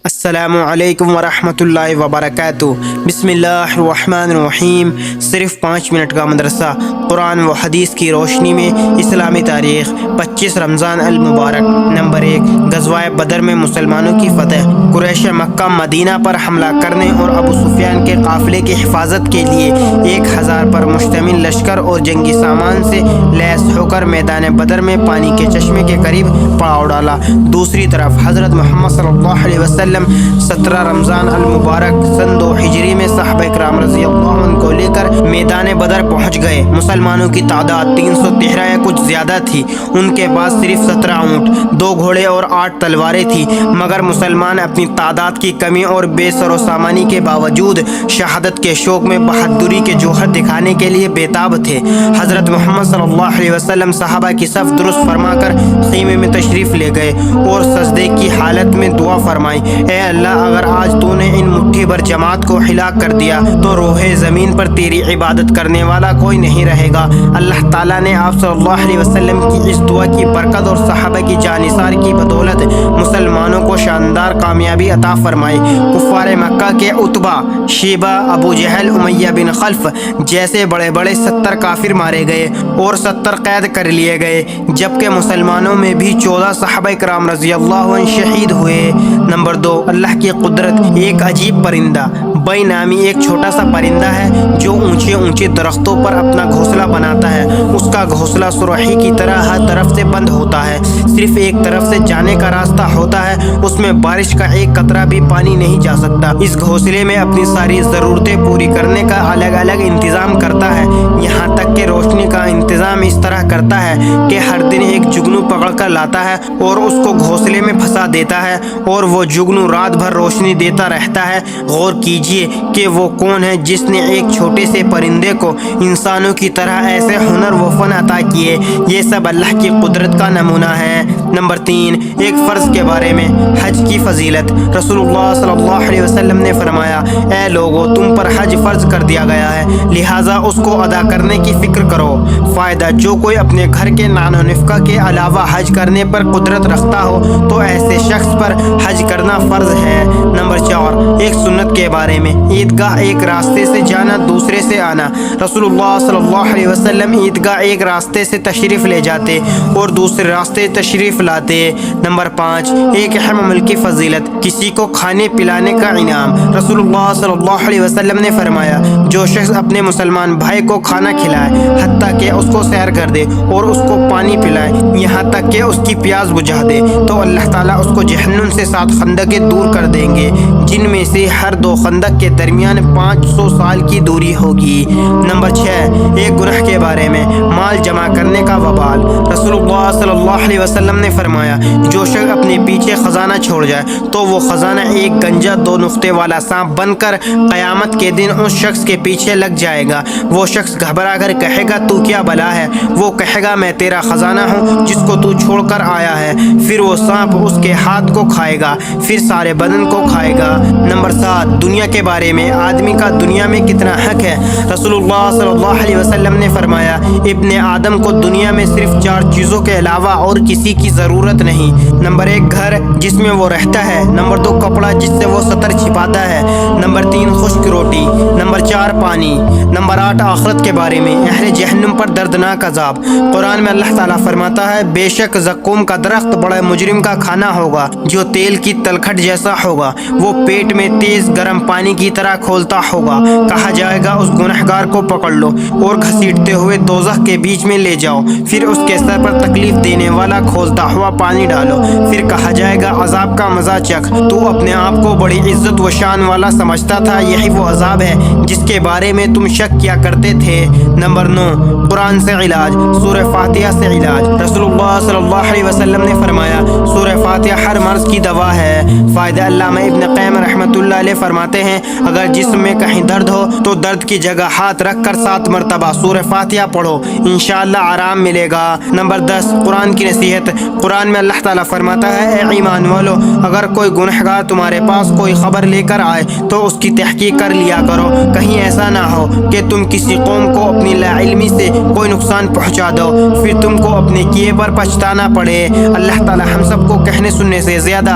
السلام علیکم ورحمۃ اللہ وبرکاتہ۔ بسم اللہ الرحمن الرحیم۔ صرف 5 منٹ کا مدرسہ، قرآن و حدیث کی روشنی میں اسلامی تاریخ۔ 25 رمضان المبارک۔ نمبر 1، غزوہ بدر میں مسلمانوں کی فتح۔ قریش مکہ مدینہ پر حملہ کرنے اور ابو سفیان کے قافلے کی حفاظت کے لیے 1000 پر مشتمل لشکر اور جنگی سامان سے لیس ہو کر میدان بدر میں پانی کے چشمے کے قریب پڑاؤ ڈالا۔ دوسری طرف حضرت محمد صلی اللہ علیہ وسلم 17 رمضان المبارک سن 2 ہجری میں صحابہ کرام رضی اللہ عنہ کو لے کر میدان بدر پہنچ گئے۔ مسلمانوں کی تعداد 313 یا کچھ زیادہ تھی۔ ان کے پاس صرف 17 اونٹ، 2 گھوڑے اور 8 تلواریں تھیں، مگر مسلمان اپنی تعداد کی کمی اور بے سر و سامانی کے باوجود شہادت کے شوق میں بہادری کے جوہر دکھانے کے لیے بےتاب تھے۔ حضرت محمد صلی اللہ علیہ وسلم صحابہ کی صف درست فرما کر خیمے میں تشریف لے گئے اور سجدے کی حالت میں دعا فرمائی: اے اللہ، اگر آج تو نے ان مٹھی بھر جماعت کو ہلاک کر دیا تو روح زمین پر تیری عبادت کرنے والا کوئی نہیں رہے گا۔ اللہ تعالیٰ نے آپ صلی اللہ علیہ وسلم کی اس دعا کی برکت اور صحابہ کی جانثار کی بدولت مسلمانوں کو شاندار کامیابی عطا فرمائی۔ کفار مکہ کے عتبہ، شیبہ، ابو جہل، امیہ بن خلف جیسے بڑے بڑے 70 کافر مارے گئے اور 70 قید کر لیے گئے، جبکہ مسلمانوں میں بھی 14 صحابہ کرام رضی اللہ عنہ شہید ہوئے۔ نمبر 2، اللہ کی قدرت۔ ایک عجیب پرندہ بئی نامی ایک چھوٹا سا پرندہ ہے جو اونچے اونچے درختوں پر اپنا گھونسلہ بناتا ہے۔ اس کا گھونسلہ سرخی کی طرح ہر طرف سے بند ہوتا ہے، صرف ایک طرف سے جانے کا راستہ ہوتا ہے، اس میں بارش کا ایک قطرہ بھی پانی نہیں جا سکتا۔ اس گھونسلے میں اپنی ساری ضرورتیں پوری کرنے کا الگ الگ انتظام کرتا ہے، یہاں تک کہ روشنی کا انتظام اس طرح کرتا ہے کہ ہر دن ایک جگنو پکڑ کر لاتا ہے اور اس کو گھونسلے میں پھنسا دیتا ہے اور وہ جگنو رات بھر روشنی دیتا رہتا ہے۔ غور کیجئے کہ وہ کون ہے جس نے ایک چھوٹے سے پرندے کو انسانوں کی طرح ایسے ہنر و فن عطا کیے۔ یہ سب اللہ کی قدرت کا نمونہ ہے۔ نمبر 3، ایک فرض کے بارے میں، حج کی فضیلت۔ رسول اللہ صلی اللہ علیہ وسلم نے فرمایا: اے لوگو، تم پر حج فرض کر دیا گیا ہے، لہٰذا اس کو ادا کرنے کی فکر کرو۔ فائدہ: جو کوئی اپنے گھر کے نان و نفقہ کے علاوہ حج کرنے پر قدرت رکھتا ہو تو ایسے شخص پر حج کرنا فرض ہے۔ نمبر 4، ایک سنت کے بارے میں، عیدگاہ ایک راستے سے جانا، دوسرے سے آنا۔ رسول اللہ صلی اللہ علیہ وسلم عیدگاہ ایک راستے سے تشریف لے جاتے اور دوسرے راستے تشریف لاتے۔ نمبر 5، ایک اہم عمل کی فضیلت، کسی کو کھانے پلانے کا انعام۔ رسول اللہ صلی اللہ علیہ وسلم نے فرمایا: جو شخص اپنے مسلمان بھائی کو کھانا کھلائے، حتیٰ کہ اس کو سیر کر دے اور اس کو پانی پلائے، یہاں تک کہ اس کی پیاس بجھا دے، تو اللہ تعالیٰ اس کو جہنم سے 7 خندقیں دور کر دیں گے، جن میں سے ہر 2 خندق کے درمیان 500 سال کی دوری ہوگی۔ نمبر 6، ایک گناہ کے بارے میں، مال جمع کرنے کا وبال۔ رسول اللہ صلی اللہ علیہ وسلم نے فرمایا: جو شخص اپنے پیچھے خزانہ چھوڑ جائے تو وہ خزانہ ایک گنجا 2 نقطے والا سانپ بن کر قیامت کے دن اس شخص کے پیچھے لگ جائے گا۔ وہ شخص گھبرا کر کہے گا: تو کیا بلا ہے؟ وہ کہے گا: میں تیرا خزانہ ہوں جس کو تو چھوڑ کر آیا ہے۔ پھر وہ سانپ اس کے ہاتھ کو کھائے گا، پھر سارے بدن کو کھائے گا۔ نمبر 7، دنیا کے بارے میں، آدمی کا دنیا میں کتنا حق ہے۔ رسول اللہ صلی اللہ علیہ وسلم نے فرمایا: ابن آدم کو دنیا میں صرف 4 چیزوں کے علاوہ اور کسی کی ضرورت نہیں۔ نمبر 1، گھر جس میں وہ رہتا ہے۔ نمبر 2، کپڑا جس سے وہ ستر چھپاتا ہے۔ نمبر 3، خشک روٹی۔ نمبر 4، پانی۔ نمبر 8، آخرت کے بارے میں، اہل جہنم پر دردناک عذاب۔ قرآن میں اللہ تعالیٰ فرماتا ہے: بے شک زقوم کا درخت بڑے مجرم کا کھانا ہوگا، جو تیل کی تلکھٹ جیسا ہوگا، وہ پیٹ میں تیز گرم پانی کی طرح کھولتا ہوگا۔ کہا جائے گا: اس گنہگار کو پکڑ لو اور گھسیٹتے ہوئے دوزخ کے بیچ میں لے جاؤ، پھر اس کے سر پر تکلیف دینے والا کھولتا ہوا پانی ڈالو، پھر کہا جائے گا: عذاب کا مزہ چکھ، تو اپنے آپ کو بڑی عزت و شان والا سمجھتا تھا، یہی وہ عذاب ہے جس کے بارے میں تم شک کیا کرتے تھے۔ نمبر 9، قرآن سے علاج، سورہ فاتحہ سے علاج۔ رسول اللہ صلی اللہ علیہ وسلم نے فرمایا: سورہ فاتحہ ہر مرض کی دوا ہے۔ فائدہ: علامہ ابن قیم رحمۃ اللہ علیہ فرماتے ہیں: اگر جسم میں کہیں درد ہو تو درد کی جگہ ہاتھ رکھ کر 7 مرتبہ سورہ فاتحہ پڑھو، انشاءاللہ آرام ملے گا۔ نمبر 10، قرآن کی نصیحت۔ قرآن میں اللہ تعالیٰ فرماتا ہے: اے ایمان والو، اگر کوئی گنہگار تمہارے پاس کوئی خبر لے کر آئے تو اس کی تحقیق کر لیا کرو، کہیں ایسا نہ ہو کہ تم کسی قوم کو اپنی لا علمی سے کوئی نقصان پہنچا دو، پھر تم کو اپنے کیے پر پچھتانا پڑے۔ اللہ تعالیٰ ہم سب کو کہنے سننے سے زیادہ